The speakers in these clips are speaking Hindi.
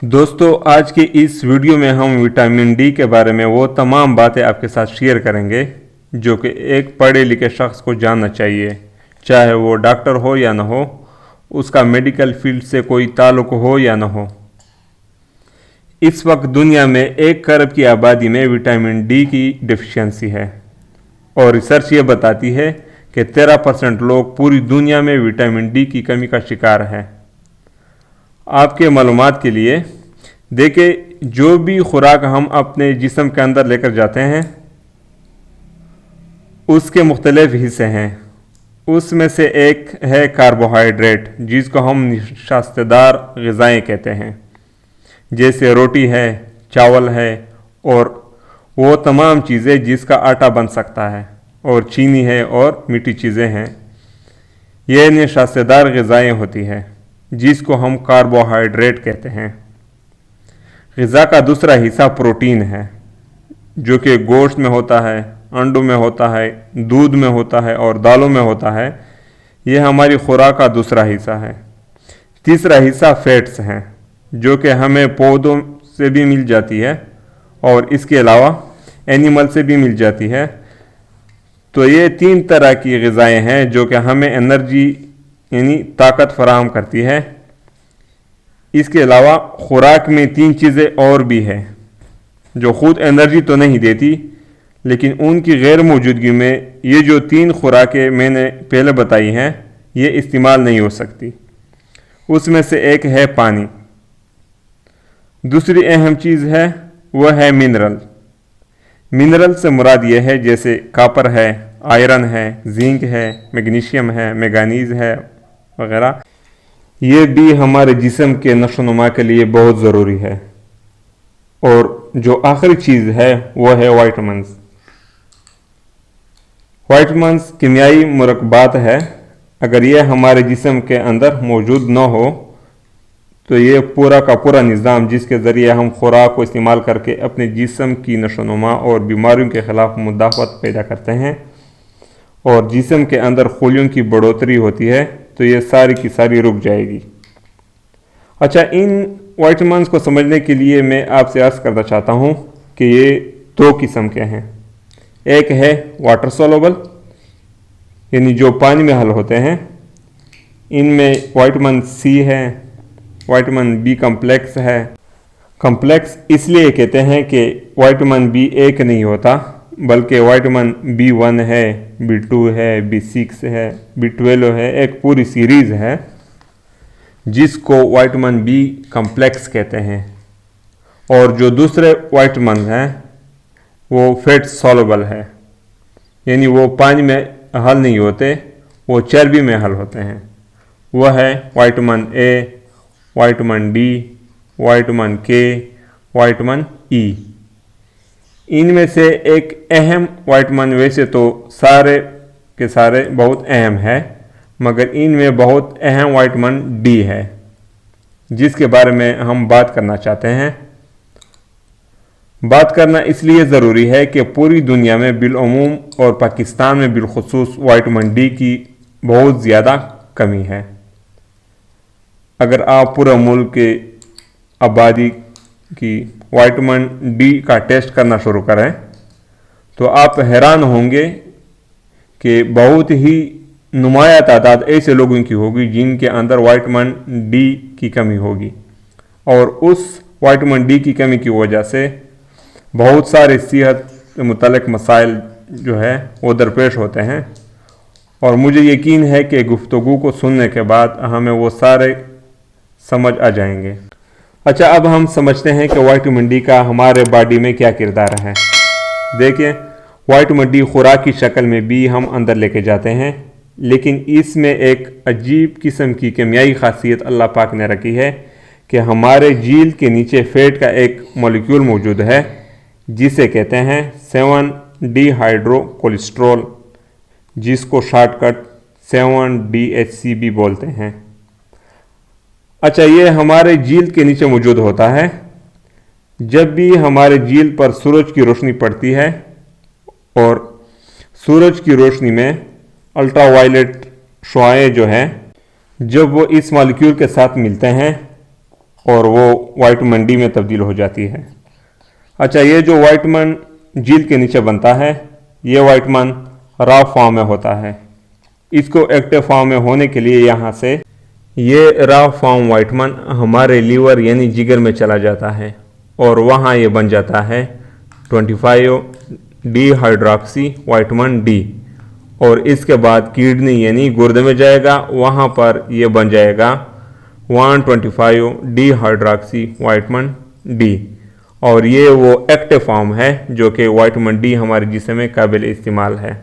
दोस्तों, आज के इस वीडियो में हम विटामिन डी के बारे में वो तमाम बातें आपके साथ शेयर करेंगे जो कि एक पढ़े लिखे शख्स को जानना चाहिए, चाहे वो डॉक्टर हो या ना हो, उसका मेडिकल फील्ड से कोई ताल्लुक हो या ना हो। इस वक्त दुनिया में 1 खरब की आबादी में विटामिन डी की डिफिशियंसी है और रिसर्च ये बताती है कि 13% लोग पूरी दुनिया में विटामिन डी की कमी का शिकार हैं। आपके मालूमात के लिए देखिए, जो भी खुराक हम अपने जिस्म के अंदर लेकर जाते हैं उसके मुख्तलिफ हिस्से हैं। उसमें से एक है कार्बोहाइड्रेट, जिसको हम निशास्तदार ग़िज़ाएँ कहते हैं, जैसे रोटी है, चावल है और वो तमाम चीज़ें जिसका आटा बन सकता है, और चीनी है और मीठी चीज़ें हैं। ये निशास्तदार ग़िज़ाएँ होती हैं जिसको हम कार्बोहाइड्रेट कहते हैं। ग़िज़ा का दूसरा हिस्सा प्रोटीन है, जो कि गोश्त में होता है, अंडों में होता है, दूध में होता है और दालों में होता है। यह हमारी खुराक का दूसरा हिस्सा है। तीसरा हिस्सा फैट्स हैं, जो कि हमें पौधों से भी मिल जाती है और इसके अलावा एनिमल से भी मिल जाती है। तो ये 3 तरह की ग़िज़ाएँ हैं जो कि हमें एनर्जी यानी ताकत फराहम करती है। इसके अलावा खुराक में 3 चीज़ें और भी हैं जो ख़ुद एनर्जी तो नहीं देती, लेकिन उनकी गैर मौजूदगी में ये जो 3 खुराकें मैंने पहले बताई हैं ये इस्तेमाल नहीं हो सकती। उसमें से एक है पानी। दूसरी अहम चीज़ है वह है मिनरल। मिनरल से मुराद ये है जैसे कापर है, आयरन है, जिंक है, मैग्नीशियम है, मैंगनीज़ है वगैरह। ये भी हमारे जिस्म के नशोनुमा के लिए बहुत ज़रूरी है। और जो आखिरी चीज़ है वह है वाइटमिन्स। वाइटमिन्स कीमियाई मुरक्बात है। अगर ये हमारे जिस्म के अंदर मौजूद न हो तो ये पूरा का पूरा निज़ाम जिसके ज़रिए हम खुराक को इस्तेमाल करके अपने जिस्म की नशोनुमा और बीमारियों के ख़िलाफ़ मुदाफ़त पैदा करते हैं और जिस्म के अंदर खूलियों की बढ़ोतरी होती है, तो ये सारी की सारी रुक जाएगी। अच्छा, इन वाइटमिन्स को समझने के लिए मैं आपसे अर्ज़ करना चाहता हूँ कि ये 2 किस्म के हैं। एक है वाटर सोलुबल, यानी जो पानी में हल होते हैं। इनमें विटामिन सी है, विटामिन बी कम्प्लेक्स है। कम्प्लेक्स इसलिए कहते हैं कि विटामिन बी एक नहीं होता, बल्कि विटामिन B1 है, B2 है, B6 है, B12 है, एक पूरी सीरीज़ है जिसको विटामिन बी कम्प्लेक्स कहते हैं। और जो दूसरे विटामिन हैं वो फैट सॉल्युबल है, यानी वो पानी में हल नहीं होते, वो चर्बी में हल होते हैं। वह है vitamin A, vitamin D, vitamin के, विटामिन ई। इनमें से एक अहम विटामिन, वैसे तो सारे के सारे बहुत अहम है, मगर इनमें बहुत अहम विटामिन डी है जिसके बारे में हम बात करना चाहते हैं। बात करना इसलिए ज़रूरी है कि पूरी दुनिया में बिलअमूम और पाकिस्तान में बिलखुसूस विटामिन डी की बहुत ज़्यादा कमी है। अगर आप पूरा मुल्क के आबादी की विटामिन डी का टेस्ट करना शुरू करें तो आप हैरान होंगे कि बहुत ही नुमाया तादाद ऐसे लोगों की होगी जिनके अंदर विटामिन डी की कमी होगी, और उस विटामिन डी की कमी की वजह से बहुत सारे सेहत से मुतल्लिक़ मसाइल जो है वो दरपेश होते हैं। और मुझे यकीन है कि गुफ्तगू को सुनने के बाद हमें वो सारे समझ आ जाएंगे। अच्छा, अब हम समझते हैं कि विटामिन डी का हमारे बॉडी में क्या किरदार है। देखिए, विटामिन डी खुराक की शक्ल में भी हम अंदर लेके जाते हैं, लेकिन इसमें एक अजीब किस्म की कीमियाई खासियत अल्लाह पाक ने रखी है कि हमारे जील के नीचे फैट का एक मॉलिक्यूल मौजूद है जिसे कहते हैं 7-डिहाइड्रो कोलेस्ट्रॉल, जिसको शॉर्टकट 7-DHC भी बोलते हैं। अच्छा, ये हमारे जील के नीचे मौजूद होता है। जब भी हमारे जील पर सूरज की रोशनी पड़ती है और सूरज की रोशनी में अल्ट्रावायलेट शुआएं जो हैं, जब वो इस मॉलिक्यूल के साथ मिलते हैं और वो विटामिन डी में तब्दील हो जाती है। अच्छा, ये जो विटामिन जल्द के नीचे बनता है, ये विटामिन रॉ फॉर्म में होता है। इसको एक्टिव फॉर्म में होने के लिए यहाँ से ये रॉ फॉर्म विटामिन हमारे लीवर यानी जिगर में चला जाता है और वहाँ ये बन जाता है 25 डिहाइड्रोक्सी विटामिन डी, और इसके बाद किडनी यानी गुर्दे में जाएगा, वहाँ पर यह बन जाएगा 125 डिहाइड्रोक्सी विटामिन डी, और ये वो एक्टिव फॉर्म है जो कि विटामिन डी हमारे जिस्म में काबिल इस्तेमाल है।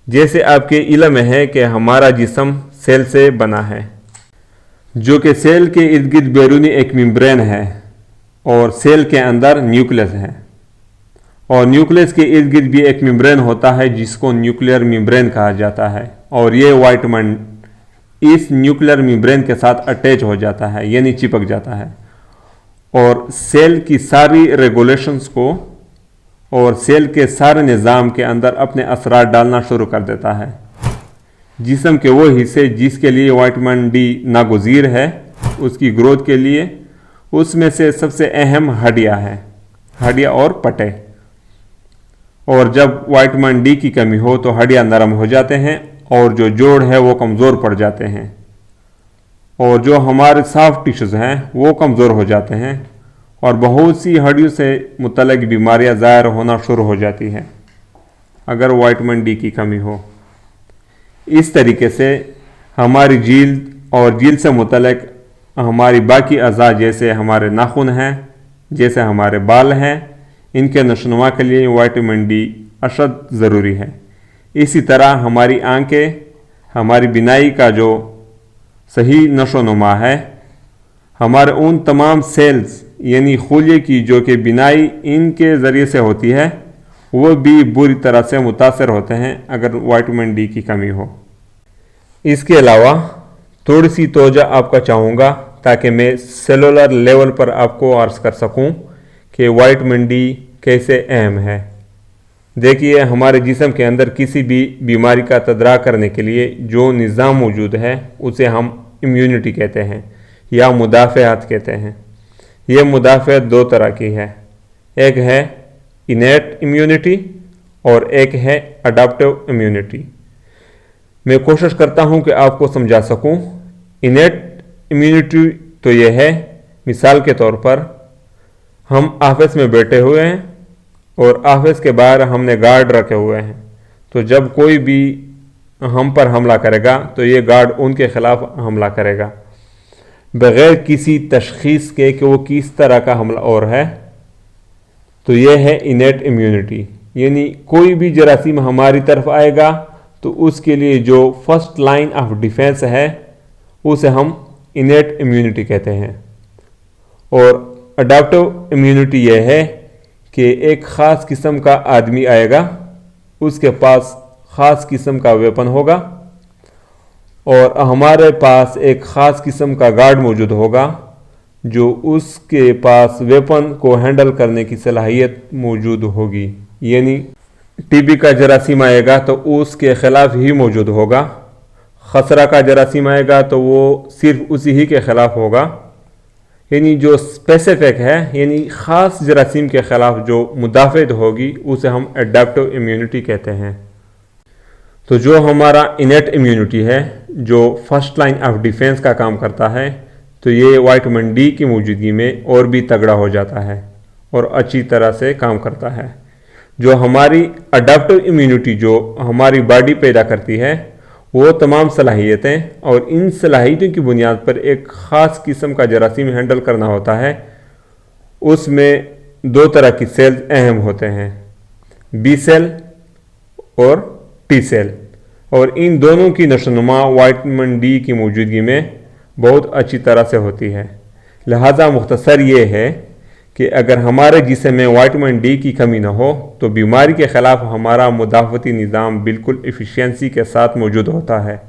जैसे आपके इल्म में है कि हमारा जिस्म सेल से बना है, जो कि सेल के इर्द गिर्द बैरूनी एक मेम्ब्रेन है और सेल के अंदर न्यूक्लियस है, और न्यूक्लियस के इर्द गिर्द भी एक मेम्ब्रेन होता है जिसको न्यूक्लियर मेम्ब्रेन कहा जाता है, और ये विटामिन इस न्यूक्लियर मेम्ब्रेन के साथ अटैच हो जाता है यानी चिपक जाता है, और सेल की सारी रेगुलेशंस को और सेल के सारे निज़ाम के अंदर अपने असरात डालना शुरू कर देता है। जिस्म के वो हिस्से जिसके लिए विटामिन डी नागुज़ीर है उसकी ग्रोथ के लिए, उसमें से सबसे अहम हड्डियाँ है, हड्डियाँ और पटे, और जब विटामिन डी की कमी हो तो हड्डियाँ नरम हो जाते हैं और जो जोड़ है वो कमज़ोर पड़ जाते हैं, और जो हमारे सॉफ्ट टिश्यूज़ हैं वो कमज़ोर हो जाते हैं, और बहुत सी हड्डियों से मुतल्लिक़ बीमारियां ज़ाहिर होना शुरू हो जाती हैं अगर विटामिन डी की कमी हो। इस तरीके से हमारी जील्द और जील्द से मुतल्लिक़ हमारी बाकी अज़ा जैसे हमारे नाखून हैं, जैसे हमारे बाल हैं, इनके नशोनुमा के लिए विटामिन डी अशद ज़रूरी है। इसी तरह हमारी आंखें, हमारी बिनाई का जो सही नशोनुमा है, हमारे उन तमाम सेल्स यानी खुलिये की जो कि बिनाई इनके ज़रिए से होती है, वो भी बुरी तरह से मुतासर होते हैं अगर विटामिन डी की कमी हो। इसके अलावा थोड़ी सी तोजह आपका चाहूँगा ताकि मैं सेलुलर लेवल पर आपको अर्ज़ कर सकूँ कि विटामिन डी कैसे अहम है। देखिए, हमारे जिस्म के अंदर किसी भी बीमारी का तदरा करने के लिए जो निज़ाम मौजूद है उसे हम इम्यूनिटी कहते हैं या मुदाफ़ात कहते हैं। यह मुदाफ़ात दो तरह की है, एक है इनेट इम्यूनिटी और एक है अडाप्टिव इम्यूनिटी। मैं कोशिश करता हूं कि आपको समझा सकूं। इनेट इम्यूनिटी तो यह है, मिसाल के तौर पर हम ऑफिस में बैठे हुए हैं और ऑफिस के बाहर हमने गार्ड रखे हुए हैं, तो जब कोई भी हम पर हमला करेगा तो ये गार्ड उनके ख़िलाफ़ हमला करेगा बग़ैर किसी तशख़ीस के कि वो किस तरह का हमला और है। तो यह है इनेट इम्यूनिटी, यानी कोई भी जरासीम हमारी तरफ आएगा तो उसके लिए जो फर्स्ट लाइन ऑफ डिफेंस है उसे हम इनेट इम्यूनिटी कहते हैं। और अडाप्टिव इम्यूनिटी यह है कि एक ख़ास किस्म का आदमी आएगा, उसके पास ख़ास किस्म का वेपन होगा और हमारे पास एक ख़ास किस्म का गार्ड मौजूद होगा जो उसके पास वेपन को हैंडल करने की सलाहियत मौजूद होगी। यानी टीबी का जरासीम आएगा तो उसके ख़िलाफ़ ही मौजूद होगा, खसरा का जरासीम आएगा तो वो सिर्फ उसी ही के ख़िलाफ़ होगा। यानी जो स्पेसिफिक है, यानी ख़ास जरासीम के ख़िलाफ़ जो मुदाफ़त होगी उसे हम एडाप्टिव इम्यूनिटी कहते हैं। तो जो हमारा इनेट इम्यूनिटी है जो फर्स्ट लाइन ऑफ डिफेंस का काम करता है, तो ये विटामिन डी की मौजूदगी में और भी तगड़ा हो जाता है और अच्छी तरह से काम करता है। जो हमारी अडाप्टिव इम्यूनिटी जो हमारी बॉडी पैदा करती है वो तमाम सलाहियतें, और इन सलाहियतों की बुनियाद पर एक ख़ास किस्म का जरासीम हैंडल करना होता है। उसमें दो तरह की सेल्स अहम होते हैं, बी सेल और टी सेल, और इन दोनों की नशोनुमा विटामिन डी की मौजूदगी में बहुत अच्छी तरह से होती है। लिहाजा मुख्तसर ये है कि अगर हमारे जिस्म में विटामिन डी की कमी न हो तो बीमारी के ख़िलाफ़ हमारा मुदाफ़ती निज़ाम बिल्कुल एफिशिएंसी के साथ मौजूद होता है,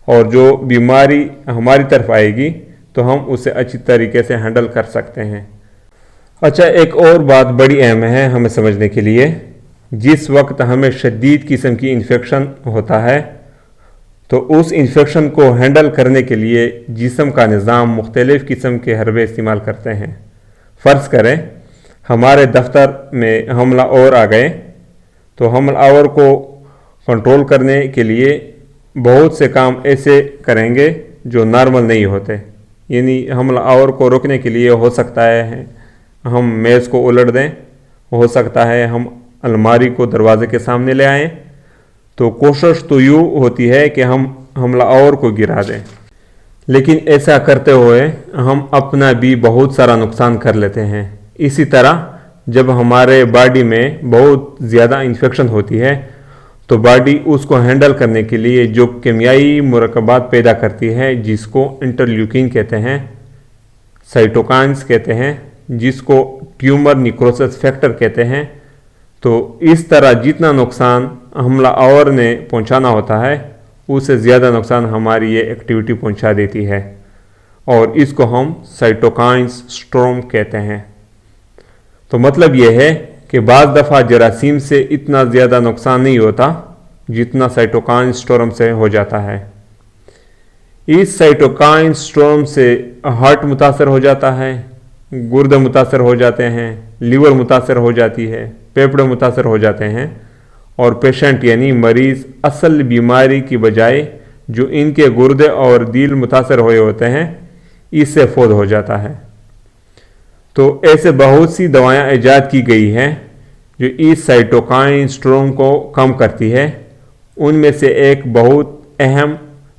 और जो बीमारी हमारी तरफ आएगी तो हम उसे अच्छी तरीके से हैंडल कर सकते हैं। अच्छा, एक और बात बड़ी अहम है हमें समझने के लिए, जिस वक्त हमें शदीद किस्म की इन्फेक्शन होता है तो उस इन्फेक्शन को हैंडल करने के लिए जिस्म का निज़ाम मुख्तलिफ़ किस्म के हरबे इस्तेमाल करते हैं। फ़र्ज़ करें हमारे दफ्तर में हमलावर आ गए, तो हमलावर को कंट्रोल करने के लिए बहुत से काम ऐसे करेंगे जो नॉर्मल नहीं होते। यानी हमलावर को रोकने के लिए हो सकता है हम मेज़ को उलट दें, हो सकता है हम अलमारी को दरवाजे के सामने ले आएं। तो कोशिश तो यूँ होती है कि हम हमलावर को गिरा दें, लेकिन ऐसा करते हुए हम अपना भी बहुत सारा नुकसान कर लेते हैं। इसी तरह जब हमारे बॉडी में बहुत ज़्यादा इन्फेक्शन होती है तो बॉडी उसको हैंडल करने के लिए जो केमियाई मुरक्कबात पैदा करती है, जिसको इंटरल्यूकिन कहते हैं, साइटोकाइन्स कहते हैं, जिसको ट्यूमर निक्रोसिस फैक्टर कहते हैं। तो इस तरह जितना नुकसान हमलावर ने पहुंचाना होता है उससे ज़्यादा नुकसान हमारी ये एक्टिविटी पहुंचा देती है, और इसको हम साइटोकाइन्स स्टॉर्म कहते हैं। तो मतलब ये है कि बाज़ दफ़ा जरासीम से इतना ज़्यादा नुकसान नहीं होता जितना साइटोकाइन स्टॉर्म से हो जाता है। इस साइटोकाइन स्टॉर्म से हार्ट मुतासर हो जाता है, गुर्दे मुतासर हो जाते हैं, लीवर मुतासर हो जाती है, फेफड़े मुतासर हो जाते हैं, और पेशेंट यानी मरीज़ असल बीमारी की बजाय जो इनके गुर्दे और दिल मुतासर हुए होते हैं इससे फौत हो जाता है। तो ऐसे बहुत सी दवाएं ईजाद की गई हैं जो इस साइटोकाइन स्टॉर्म को कम करती है। उनमें से एक बहुत अहम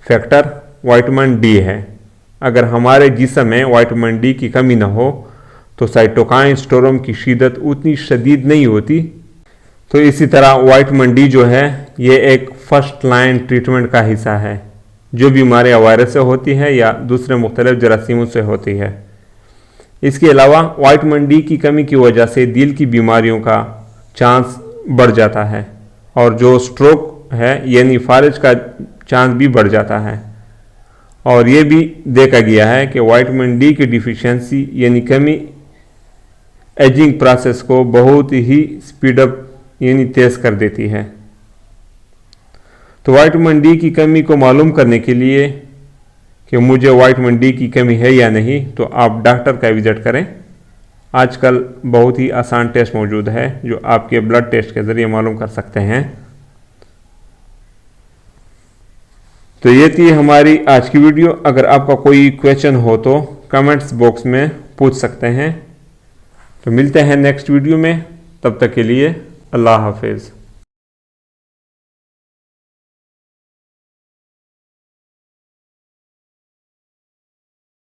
फैक्टर विटामिन डी है। अगर हमारे जिस्म में विटामिन डी की कमी न हो तो साइटोकाइन स्टॉर्म की शिद्दत उतनी शदीद नहीं होती। तो इसी तरह विटामिन डी जो है ये एक फर्स्ट लाइन ट्रीटमेंट का हिस्सा है जो बीमारियाँ वायरस से होती है या दूसरे मुख्तलिफ जरासीमों से होती है। इसके अलावा विटामिन डी की कमी की वजह से दिल की बीमारियों का चांस बढ़ जाता है, और जो स्ट्रोक है यानी फालिज का चांस भी बढ़ जाता है। और ये भी देखा गया है कि विटामिन डी की डिफिशियंसी यानी कमी एजिंग प्रोसेस को बहुत ही स्पीडअप यानी तेज कर देती है। तो विटामिन डी की कमी को मालूम करने के लिए कि मुझे विटामिन डी की कमी है या नहीं, तो आप डॉक्टर का विजिट करें। आजकल बहुत ही आसान टेस्ट मौजूद है जो आपके ब्लड टेस्ट के ज़रिए मालूम कर सकते हैं। तो ये थी हमारी आज की वीडियो। अगर आपका कोई क्वेश्चन हो तो कमेंट्स बॉक्स में पूछ सकते हैं। तो मिलते हैं नेक्स्ट वीडियो में, तब तक के लिए अल्लाह हाफिज़।